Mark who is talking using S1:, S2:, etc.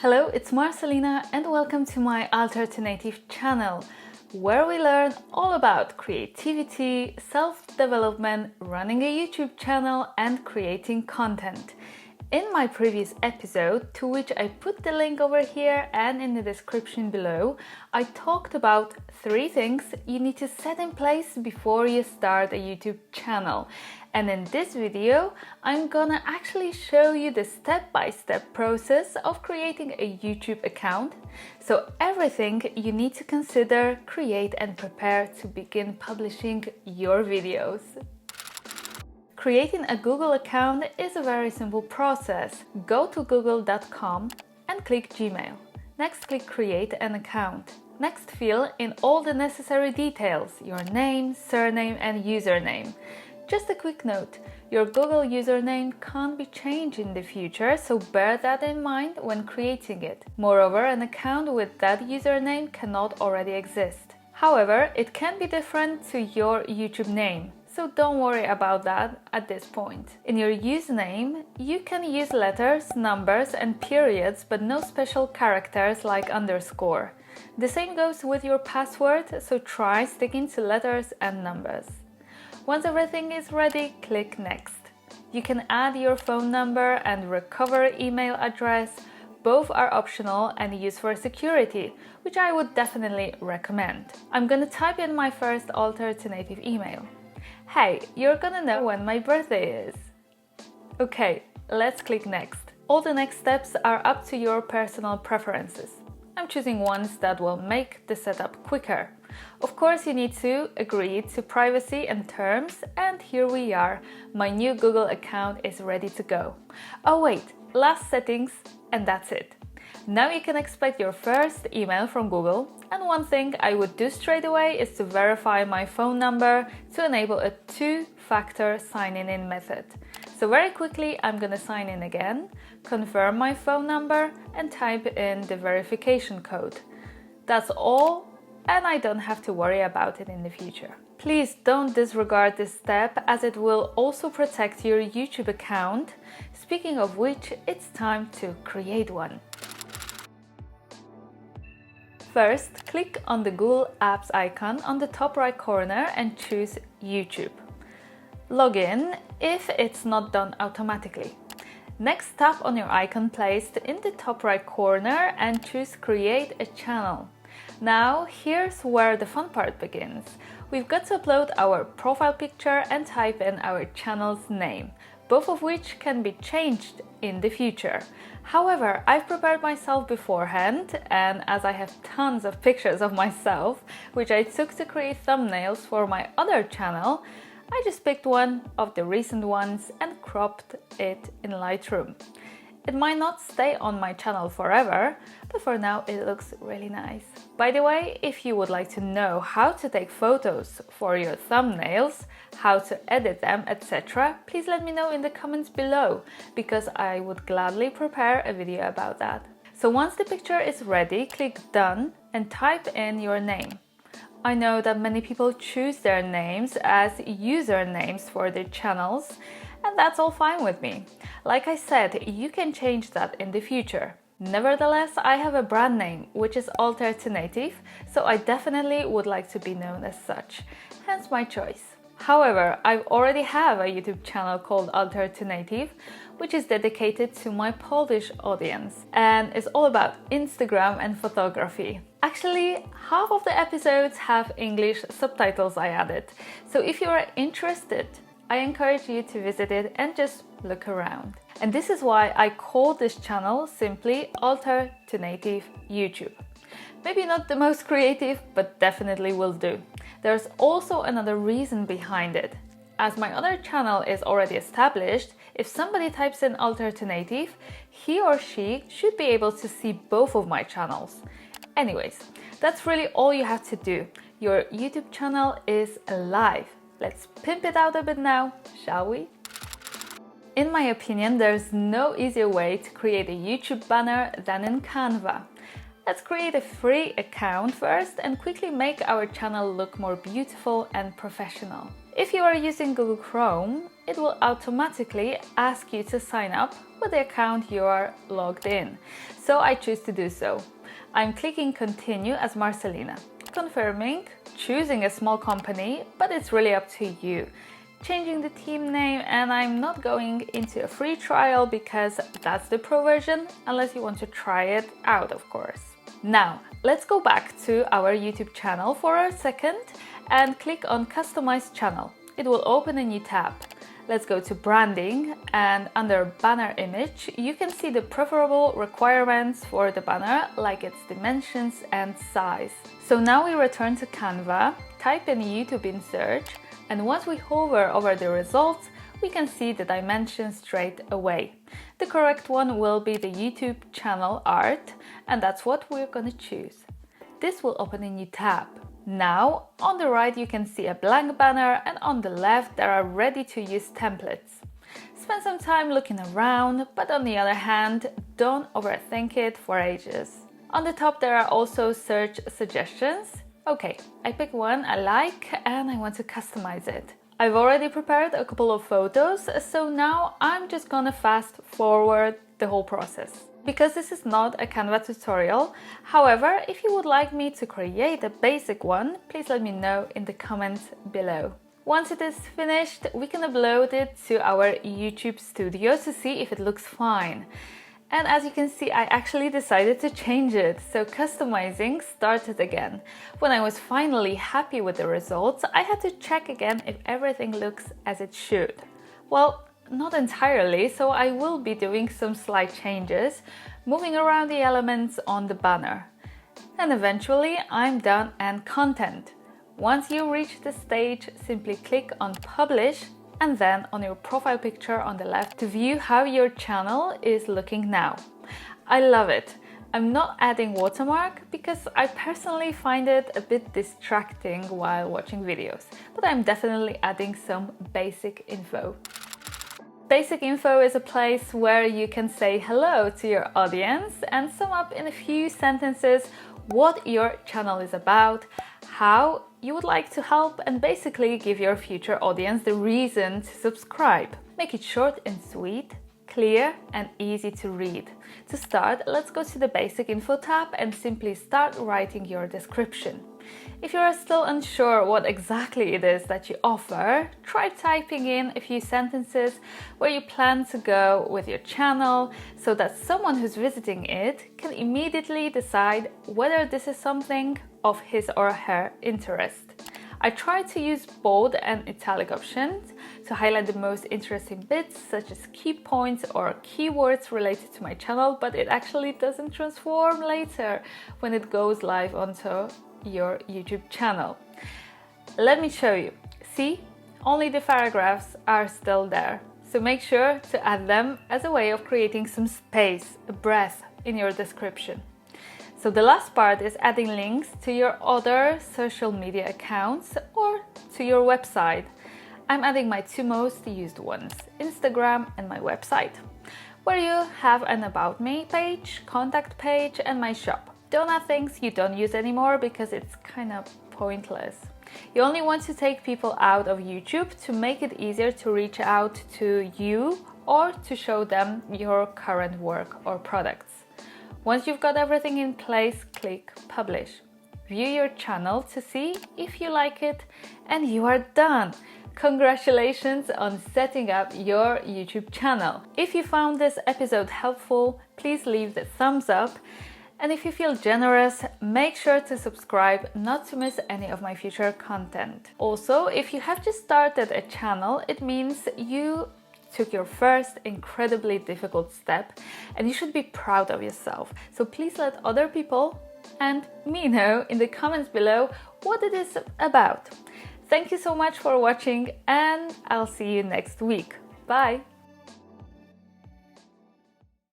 S1: Hello, it's Marcelina and welcome to my alternative channel, where we learn all about creativity, self-development, running a YouTube channel and creating content. In my previous episode, to which I put the link over here and in the description below, I talked about 3 things you need to set in place before you start a YouTube channel. And in this video, I'm gonna actually show you the step-by-step process of creating a YouTube account. So everything you need to consider, create and prepare to begin publishing your videos. Creating a Google account is a very simple process. Go to google.com and click Gmail. Next, click Create an account. Next, fill in all the necessary details, your name, surname and username. Just a quick note, your Google username can't be changed in the future, so bear that in mind when creating it. Moreover, an account with that username cannot already exist. However, it can be different to your YouTube name, so don't worry about that at this point. In your username, you can use letters, numbers and periods, but no special characters like underscore. The same goes with your password, so try sticking to letters and numbers. Once everything is ready, click Next. You can add your phone number and recover email address. Both are optional and used for security, which I would definitely recommend. I'm gonna type in my first alternative email. Hey, you're gonna know when my birthday is. Okay, let's click Next. All the next steps are up to your personal preferences. I'm choosing ones that will make the setup quicker. Of course, you need to agree to privacy and terms, and here we are. My new Google account is ready to go. Oh wait, last settings, and that's it. Now you can expect your first email from Google, and one thing I would do straight away is to verify my phone number to enable a 2-factor sign-in method. So very quickly I'm gonna sign in again, confirm my phone number and type in the verification code. That's all, and I don't have to worry about it in the future. Please don't disregard this step, as it will also protect your YouTube account. Speaking of which, it's time to create one. First, click on the Google Apps icon on the top right corner and choose YouTube. Log in if it's not done automatically. Next, tap on your icon placed in the top right corner and choose Create a Channel. Now, here's where the fun part begins. We've got to upload our profile picture and type in our channel's name, both of which can be changed in the future. However, I've prepared myself beforehand, and as I have tons of pictures of myself, which I took to create thumbnails for my other channel, I just picked one of the recent ones and cropped it in Lightroom. It might not stay on my channel forever, but for now it looks really nice. By the way, if you would like to know how to take photos for your thumbnails, how to edit them, etc., please let me know in the comments below, because I would gladly prepare a video about that. So once the picture is ready, click Done and type in your name. I know that many people choose their names as usernames for their channels, and that's all fine with me. Like I said, you can change that in the future. Nevertheless, I have a brand name, which is alternative, so I definitely would like to be known as such, hence my choice. However, I already have a YouTube channel called Alternative, which is dedicated to my Polish audience and is all about Instagram and photography. Actually, half of the episodes have English subtitles I added, so if you are interested, I encourage you to visit it and just look around. And this is why I call this channel simply Alternative YouTube. Maybe not the most creative, but definitely will do. There's also another reason behind it. As my other channel is already established, if somebody types in Alternative, he or she should be able to see both of my channels. Anyways, that's really all you have to do. Your YouTube channel is alive. Let's pimp it out a bit now, shall we? In my opinion, there's no easier way to create a YouTube banner than in Canva. Let's create a free account first and quickly make our channel look more beautiful and professional. If you are using Google Chrome, it will automatically ask you to sign up with the account you are logged in. So I choose to do so. I'm clicking continue as Marcelina, confirming, choosing a small company, but it's really up to you. Changing the team name, and I'm not going into a free trial because that's the pro version, unless you want to try it out, of course. Now, let's go back to our YouTube channel for a second and click on Customize Channel. It will open a new tab. Let's go to Branding, and under Banner Image, you can see the preferable requirements for the banner, like its dimensions and size. So now we return to Canva, type in YouTube in search, and once we hover over the results, we can see the dimensions straight away. The correct one will be the YouTube channel art, and that's what we're going to choose. This will open a new tab. Now, on the right you can see a blank banner, and on the left there are ready-to-use templates. Spend some time looking around, but on the other hand, don't overthink it for ages. On the top there are also search suggestions. Okay, I pick one I like and I want to customize it. I've already prepared a couple of photos, so now I'm just gonna fast forward the whole process. Because this is not a Canva tutorial, however, if you would like me to create a basic one, please let me know in the comments below. Once it is finished, we can upload it to our YouTube studio to see if it looks fine. And as you can see, I actually decided to change it, so customizing started again. When I was finally happy with the results, I had to check again if everything looks as it should. Well, not entirely, so I will be doing some slight changes, moving around the elements on the banner. And eventually I'm done and content. Once you reach the stage, simply click on Publish and then on your profile picture on the left to view how your channel is looking now. I love it. I'm not adding watermark because I personally find it a bit distracting while watching videos, but I'm definitely adding some basic info. Basic info is a place where you can say hello to your audience and sum up in a few sentences what your channel is about, how you would like to help, and basically give your future audience the reason to subscribe. Make it short and sweet, clear and easy to read. To start, let's go to the basic info tab and simply start writing your description. If you are still unsure what exactly it is that you offer, try typing in a few sentences where you plan to go with your channel so that someone who's visiting it can immediately decide whether this is something of his or her interest. I try to use bold and italic options to highlight the most interesting bits, such as key points or keywords related to my channel, but it actually doesn't transform later when it goes live onto your YouTube channel. Let me show you. See, only the paragraphs are still there. So make sure to add them as a way of creating some space, a breath in your description. So the last part is adding links to your other social media accounts or to your website. I'm adding my two most used ones, Instagram and my website, where you have an About Me page, contact page and my shop. Don't add things you don't use anymore because it's kind of pointless. You only want to take people out of YouTube to make it easier to reach out to you or to show them your current work or products. Once you've got everything in place, click Publish. View your channel to see if you like it, and you are done. Congratulations on setting up your YouTube channel. If you found this episode helpful, please leave the thumbs up. And if you feel generous, make sure to subscribe not to miss any of my future content. Also, if you have just started a channel, it means you took your first incredibly difficult step and you should be proud of yourself. So please let other people and me know in the comments below what it is about. Thank you so much for watching and I'll see you next week. Bye!